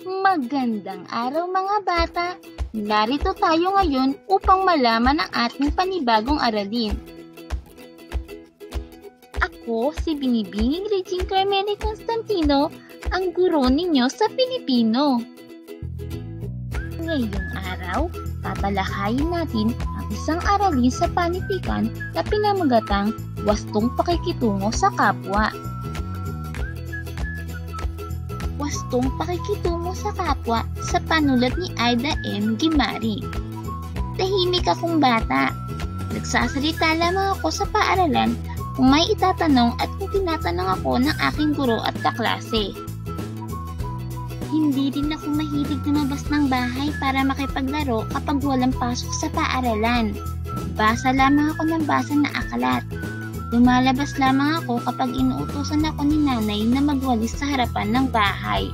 Magandang araw mga bata! Narito tayo ngayon upang malaman ang ating panibagong aralin. Ako si Binibining Regine Carmeli Constantino, ang guro ninyo sa Pilipino. Ngayong araw, tatalakayin natin ang isang aralin sa panitikan na pinamagatang wastong pakikitungo sa kapwa. Wastong pakikitungo sa kapwa sa panulat ni Aida M. Guimari. Tahimik akong bata. Nagsasalita lamang ako sa paaralan kung may itatanong at kung tinatanong ako ng aking guro at kaklase. Hindi rin ako mahilig lumabas ng bahay para makipaglaro kapag walang pasok sa paaralan. Basa lamang ako ng basa na aklat. Lumalabas lamang ako kapag inuutusan ako ni nanay na magwalis sa harapan ng bahay.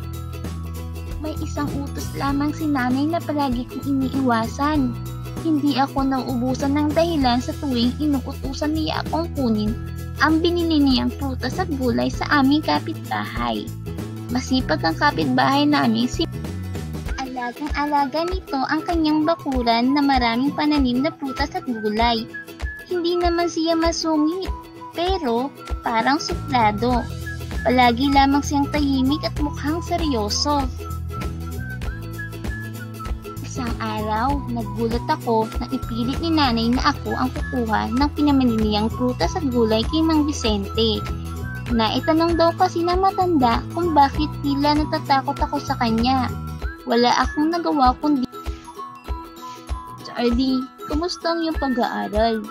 May isang utos lamang si nanay na palagi kong iniiwasan. Hindi ako nauubusan ng dahilan sa tuwing inuutusan niya akong kunin ang binili niyang prutas at gulay sa aming kapitbahay. Masipag ang kapitbahay namin si alagang-alaga nito ang kanyang bakuran na maraming pananim na prutas at gulay. Hindi naman siya masungit, pero parang suplado. Palagi lamang siyang tahimik at mukhang seryoso. Isang araw, nagulat ako na ipilit ni nanay na ako ang kukuha ng pinamaniliyang prutas at gulay kay Mang Vicente. Naitanong daw kasi ng matanda kung bakit tila natatakot ako sa kanya. Wala akong nagawa kundi, "Charlie, kumusta ang iyong pag-aaral?"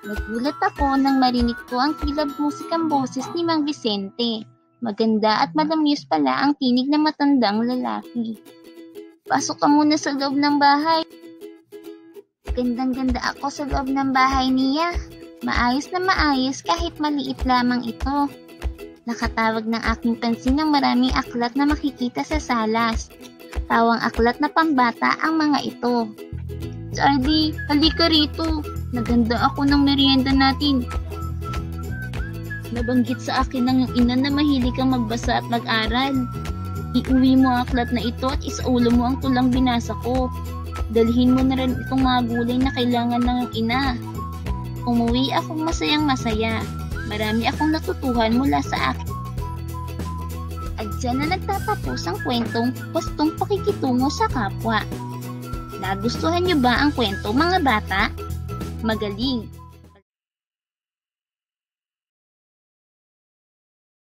Nagulat ako nang marinig ko ang kilab musikang boses ni Mang Vicente. Maganda at malamyos pala ang tinig ng matandang lalaki. "Pasok ka muna sa loob ng bahay." Gandang-ganda ako sa loob ng bahay niya. Maayos na maayos kahit maliit lamang ito. Nakatawag ng aking pansin ng maraming aklat na makikita sa salas. Tawang aklat na pambata ang mga ito. "Charlie, halika rito. Naganda ako ng merienda natin. Nabanggit sa akin ng iyong ina na mahilig kang magbasa at mag-aral. Iuwi mo ang aklat na ito at isaulo mo ang tulang binasa ko. Dalhin mo na rin itong mga gulay na kailangan ng iyong ina." Umuwi akong masayang-masaya. Marami akong natutuhan mula sa akin. At dyan na nagtatapos ang kwentong wastong pakikitungo sa kapwa. Nagustuhan niyo ba ang kwento mga bata? Magaling!